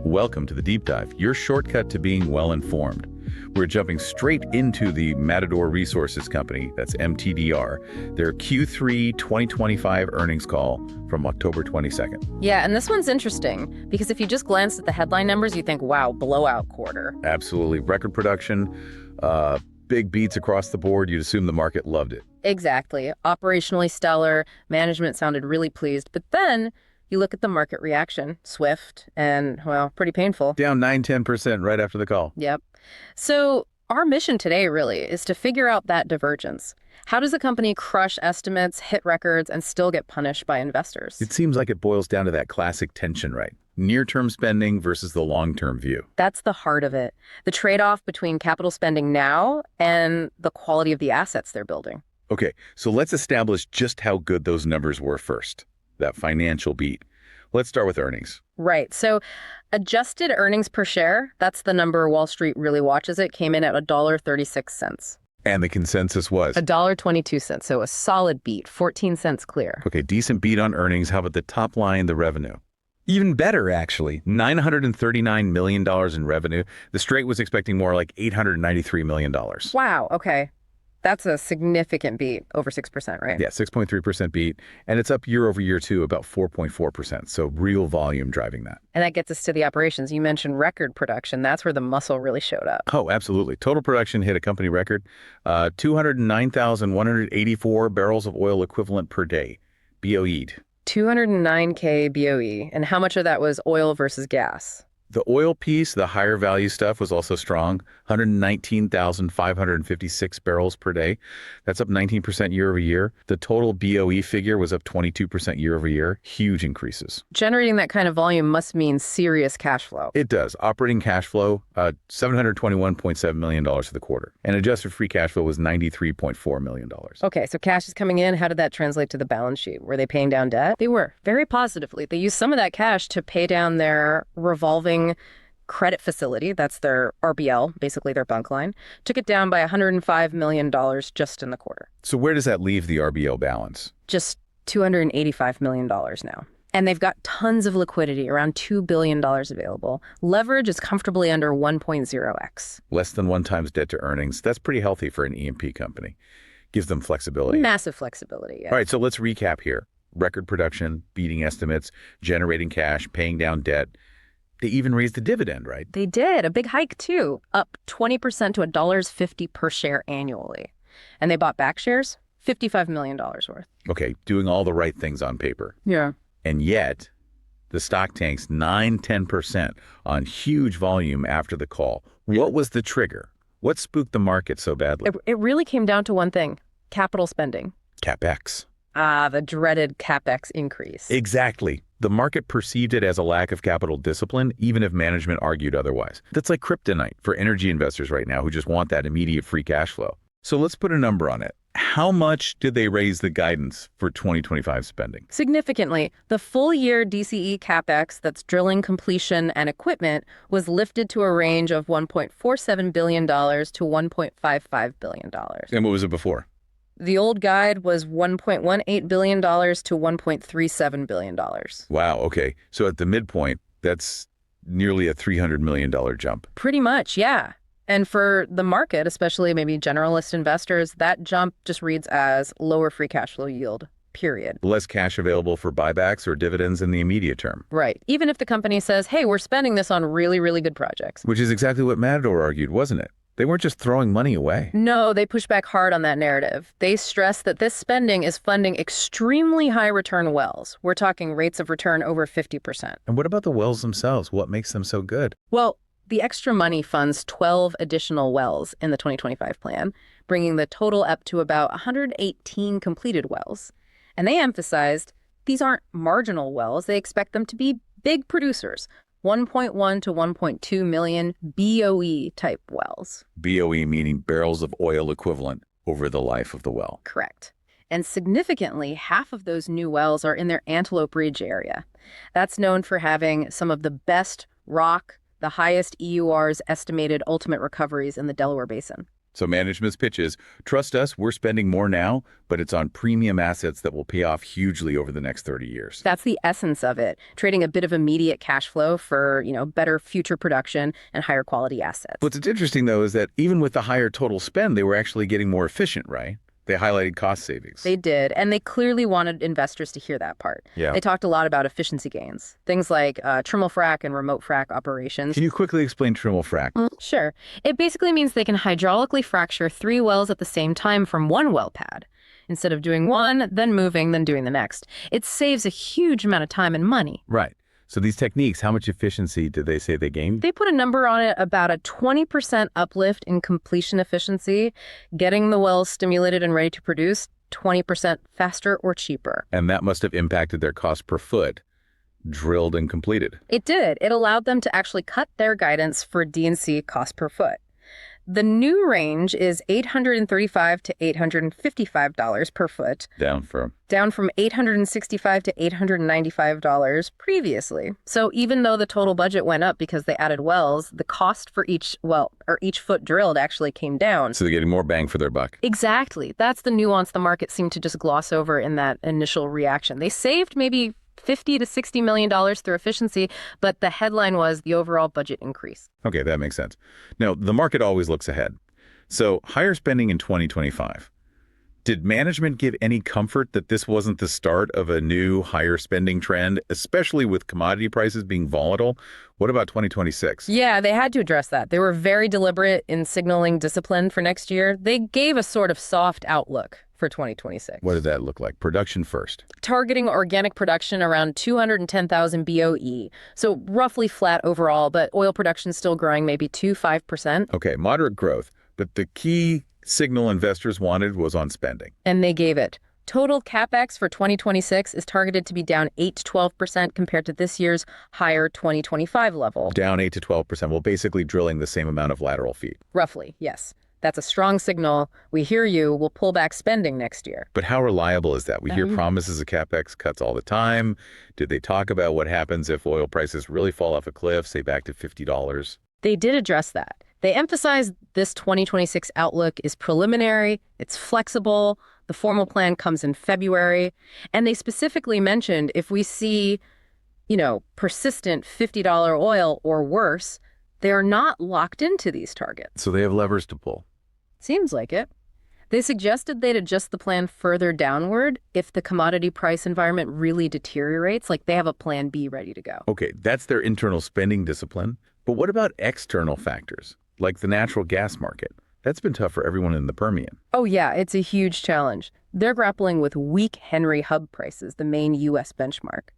Welcome to the Deep Dive, your shortcut to being well-informed. We're jumping straight into the Matador Resources Company, that's MTDR, their Q3 2025 earnings call from October 22nd. Yeah, and this one's interesting because if you just glance at the headline numbers, you think, wow, blowout quarter. Absolutely. Record production, big beats across the board. You'd assume the market loved it. Exactly. Operationally stellar. Management sounded really pleased. But then you look at the market reaction, swift and, well, pretty painful. Down 9-10% right after the call. Yep. So our mission today really is to figure out that divergence. How does a company crush estimates, hit records, and still get punished by investors? It seems like it boils down to that classic tension, right? Near-term spending versus the long-term view. That's the heart of it. The trade-off between capital spending now and the quality of the assets they're building. Okay, so let's establish just how good those numbers were first. That financial beat. Let's start with earnings. Right. So adjusted earnings per share, that's the number Wall Street really watches it, came in at $1.36. And the consensus was? $1.22, so a solid beat, 14 cents clear. Okay, decent beat on earnings. How about the top line, the revenue? Even better, actually. $939 million in revenue. The Street was expecting more like $893 million. Wow, okay. That's a significant beat, over 6%, right? Yeah, 6.3% beat. And it's up year over year, too, about 4.4%. So real volume driving that. And that gets us to the operations. You mentioned record production. That's where the muscle really showed up. Oh, absolutely. Total production hit a company record, 209,184 barrels of oil equivalent per day, BOE'd. 209K BOE. And how much of that was oil versus gas? The oil piece, the higher value stuff, was also strong, 119,556 barrels per day. That's up 19% year over year. The total BOE figure was up 22% year over year. Huge increases. Generating that kind of volume must mean serious cash flow. It does. Operating cash flow, $721.7 million for the quarter. And adjusted free cash flow was $93.4 million. Okay, so cash is coming in. How did that translate to the balance sheet? Were they paying down debt? They were, very positively. They used some of that cash to pay down their revolving credit facility. That's their RBL, basically their bunk line. Took it down by $105 million just in the quarter. So where does that leave the RBL balance? Just $285 million now. And they've got tons of liquidity, around $2 billion available. Leverage is comfortably under 1.0x. Less than 1 times debt to earnings. That's pretty healthy for an E&P company. Gives them flexibility. Massive flexibility, yeah. All right, so let's recap here. Record production, beating estimates, generating cash, paying down debt. They even raised the dividend, right? They did. A big hike, too. Up 20% to $1.50 per share annually. And they bought back shares, $55 million worth. Okay, doing all the right things on paper. Yeah. And yet, the stock tanks 9-10% on huge volume after the call. What was the trigger? What spooked the market so badly? It really came down to one thing, capital spending. CapEx. Ah, the dreaded CapEx increase. Exactly. The market perceived it as a lack of capital discipline, even if management argued otherwise. That's like kryptonite for energy investors right now who just want that immediate free cash flow. So let's put a number on it. How much did they raise the guidance for 2025 spending? Significantly, the full-year DCE CapEx, that's drilling, completion, and equipment, was lifted to a range of $1.47 billion to $1.55 billion. And what was it before? The old guide was $1.18 billion to $1.37 billion. Wow, okay. So at the midpoint, that's nearly a $300 million jump. Pretty much, yeah. And for the market, especially maybe generalist investors, that jump just reads as lower free cash flow yield, period. Less cash available for buybacks or dividends in the immediate term. Right. Even if the company says, hey, we're spending this on really, really good projects. Which is exactly what Matador argued, wasn't it? They weren't just throwing money away. No, they push back hard on that narrative. They stress that this spending is funding extremely high return wells. We're talking rates of return over 50%. And what about the wells themselves? What makes them so good? Well, the extra money funds 12 additional wells in the 2025 plan, bringing the total up to about 118 completed wells. And they emphasized these aren't marginal wells. They expect them to be big producers. 1.1 to 1.2 million BOE type wells. BOE meaning barrels of oil equivalent over the life of the well. Correct. And significantly, half of those new wells are in their Antelope Ridge area. That's known for having some of the best rock, the highest EUR's estimated ultimate recoveries in the Delaware Basin. So management's pitch is, trust us, we're spending more now, but it's on premium assets that will pay off hugely over the next 30 years. That's the essence of it, trading a bit of immediate cash flow for, better future production and higher quality assets. What's interesting, though, is that even with the higher total spend, they were actually getting more efficient, right? They highlighted cost savings. They did, and they clearly wanted investors to hear that part. Yeah. They talked a lot about efficiency gains, things like trimul-frac and remote frac operations. Can you quickly explain trimul-frac? Sure. It basically means they can hydraulically fracture 3 wells at the same time from one well pad. Instead of doing one, then moving, then doing the next. It saves a huge amount of time and money. Right. So these techniques, how much efficiency did they say they gained? They put a number on it, about a 20% uplift in completion efficiency, getting the wells stimulated and ready to produce 20% faster or cheaper. And that must have impacted their cost per foot, drilled and completed. It did. It allowed them to actually cut their guidance for D&C cost per foot. The new range is $835 to $855 per foot, Down from $865 to $895 previously. So even though the total budget went up because they added wells, the cost for each foot drilled actually came down. So they're getting more bang for their buck. Exactly. That's the nuance the market seemed to just gloss over in that initial reaction. They saved maybe $50 to $60 million through efficiency, but the headline was the overall budget increase. Okay, that makes sense. Now, the market always looks ahead. So higher spending in 2025. Did management give any comfort that this wasn't the start of a new higher spending trend, especially with commodity prices being volatile? What about 2026? Yeah, they had to address that. They were very deliberate in signaling discipline for next year. They gave a sort of soft outlook for 2026. What did that look like? Production first. Targeting organic production around 210,000 BOE. So roughly flat overall, but oil production still growing maybe 5%. Okay, moderate growth. But the key signal investors wanted was on spending. And they gave it. Total CapEx for 2026 is targeted to be down 8 to 12% compared to this year's higher 2025 level. Down 8 to 12%. Well, basically drilling the same amount of lateral feet. Roughly, yes. That's a strong signal. We hear you. We'll pull back spending next year. But how reliable is that? We hear promises of CapEx cuts all the time. Did they talk about what happens if oil prices really fall off a cliff, say back to $50? They did address that. They emphasized this 2026 outlook is preliminary, it's flexible, the formal plan comes in February, and they specifically mentioned if we see, persistent $50 oil or worse, they are not locked into these targets. So they have levers to pull. Seems like it. They suggested they'd adjust the plan further downward if the commodity price environment really deteriorates, like they have a plan B ready to go. Okay, that's their internal spending discipline. But what about external factors, like the natural gas market? That's been tough for everyone in the Permian. Oh yeah, it's a huge challenge. They're grappling with weak Henry Hub prices, the main U.S. benchmark.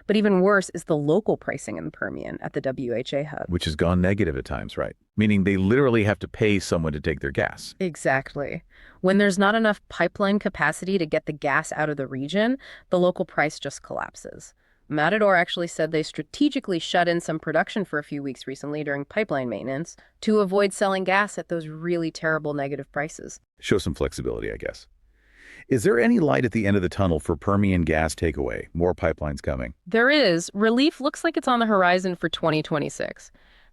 But even worse is the local pricing in the Permian at the WHA hub. Which has gone negative at times, right? Meaning they literally have to pay someone to take their gas. Exactly. When there's not enough pipeline capacity to get the gas out of the region, the local price just collapses. Matador actually said they strategically shut in some production for a few weeks recently during pipeline maintenance to avoid selling gas at those really terrible negative prices. Show some flexibility, I guess. Is there any light at the end of the tunnel for Permian gas takeaway? More pipelines coming. There is. Relief looks like it's on the horizon for 2026.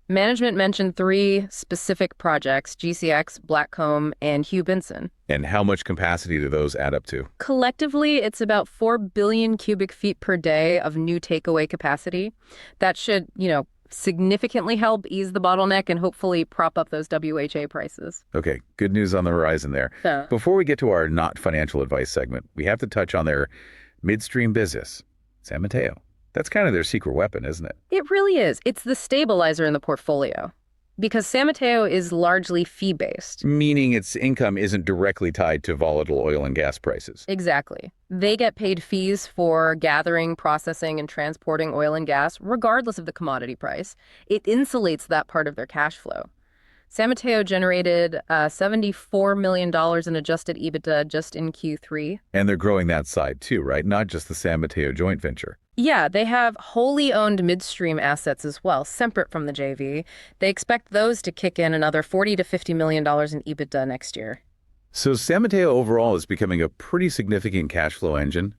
Management mentioned 3 specific projects, GCX, Blackcomb, and Hugh Benson. And how much capacity do those add up to? Collectively, it's about 4 billion cubic feet per day of new takeaway capacity. That should, significantly help ease the bottleneck and hopefully prop up those WHA prices. Okay, good news on the horizon there. Yeah. Before we get to our not financial advice segment, we have to touch on their midstream business, San Mateo. That's kind of their secret weapon, isn't it? It really is. It's the stabilizer in the portfolio. Because San Mateo is largely fee-based. Meaning its income isn't directly tied to volatile oil and gas prices. Exactly. They get paid fees for gathering, processing, and transporting oil and gas, regardless of the commodity price. It insulates that part of their cash flow. San Mateo generated $74 million in adjusted EBITDA just in Q3. And they're growing that side too, right? Not just the San Mateo joint venture. Yeah, they have wholly owned midstream assets as well, separate from the JV. They expect those to kick in another $40 to $50 million in EBITDA next year. So San Mateo overall is becoming a pretty significant cash flow engine.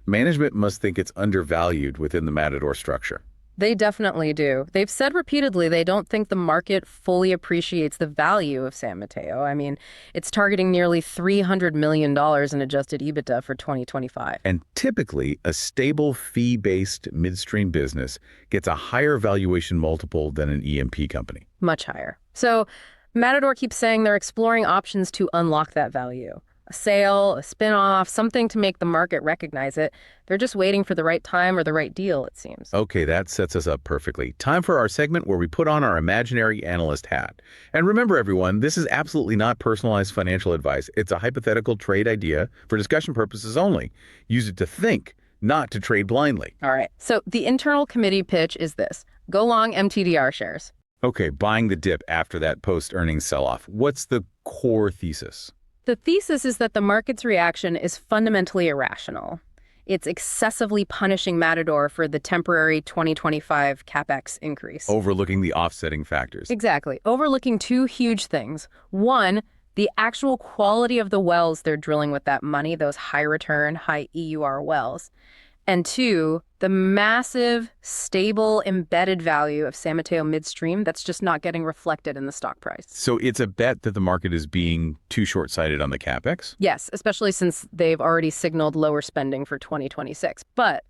Management must think it's undervalued within the Matador structure. They definitely do. They've said repeatedly they don't think the market fully appreciates the value of San Mateo. I mean, it's targeting nearly $300 million in adjusted EBITDA for 2025. And typically, a stable fee-based midstream business gets a higher valuation multiple than an E&P company. Much higher. So Matador keeps saying they're exploring options to unlock that value. A sale, a spin-off, something to make the market recognize it. They're just waiting for the right time or the right deal, it seems. Okay, that sets us up perfectly. Time for our segment where we put on our imaginary analyst hat. And remember, everyone, this is absolutely not personalized financial advice. It's a hypothetical trade idea for discussion purposes only. Use it to think, not to trade blindly. All right. So the internal committee pitch is this. Go long MTDR shares. Okay, buying the dip after that post-earnings sell-off. What's the core thesis? The thesis is that the market's reaction is fundamentally irrational. It's excessively punishing Matador for the temporary 2025 CapEx increase. Overlooking the offsetting factors. Exactly. Overlooking two huge things. One, the actual quality of the wells they're drilling with that money, those high-return, high-EUR wells. And two, the massive, stable, embedded value of San Mateo midstream that's just not getting reflected in the stock price. So it's a bet that the market is being too short-sighted on the CapEx? Yes, especially since they've already signaled lower spending for 2026. But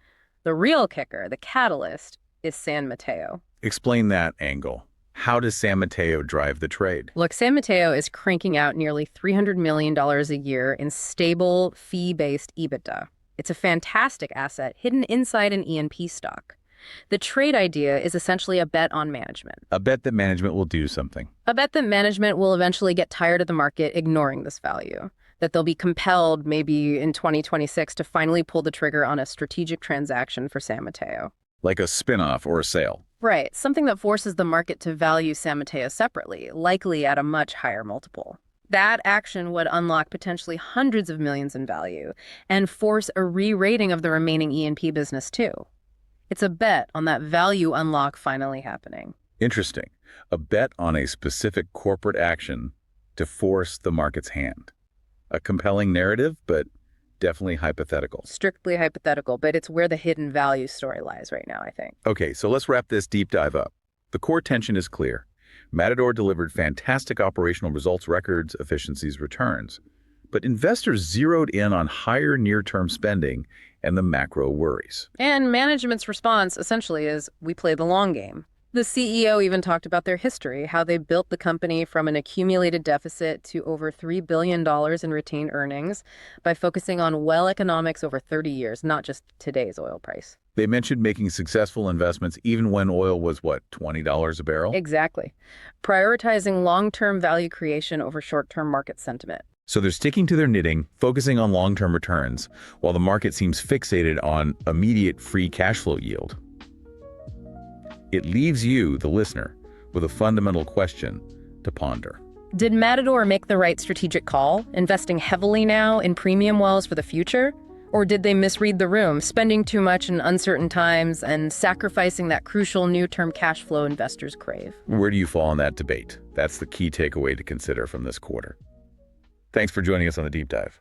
the real kicker, the catalyst, is San Mateo. Explain that angle. How does San Mateo drive the trade? Look, San Mateo is cranking out nearly $300 million a year in stable, fee-based EBITDA. It's a fantastic asset hidden inside an E&P stock. The trade idea is essentially a bet on management. A bet that management will do something. A bet that management will eventually get tired of the market ignoring this value. That they'll be compelled, maybe in 2026, to finally pull the trigger on a strategic transaction for San Mateo. Like a spin-off or a sale. Right, something that forces the market to value San Mateo separately, likely at a much higher multiple. That action would unlock potentially hundreds of millions in value and force a re-rating of the remaining E&P business too. It's a bet on that value unlock finally happening. Interesting. A bet on a specific corporate action to force the market's hand. A compelling narrative, but definitely hypothetical. Strictly hypothetical, but it's where the hidden value story lies right now, I think. Okay, so let's wrap this deep dive up. The core tension is clear. Matador delivered fantastic operational results, records, efficiencies, returns. But investors zeroed in on higher near-term spending and the macro worries. And management's response essentially is, we play the long game. The CEO even talked about their history, how they built the company from an accumulated deficit to over $3 billion in retained earnings by focusing on well economics over 30 years, not just today's oil price. They mentioned making successful investments even when oil was, what, $20 a barrel? Exactly. Prioritizing long-term value creation over short-term market sentiment. So they're sticking to their knitting, focusing on long-term returns, while the market seems fixated on immediate free cash flow yield. It leaves you, the listener, with a fundamental question to ponder. Did Matador make the right strategic call, investing heavily now in premium wells for the future? Or did they misread the room, spending too much in uncertain times and sacrificing that crucial near-term cash flow investors crave? Where do you fall in that debate? That's the key takeaway to consider from this quarter. Thanks for joining us on The Deep Dive.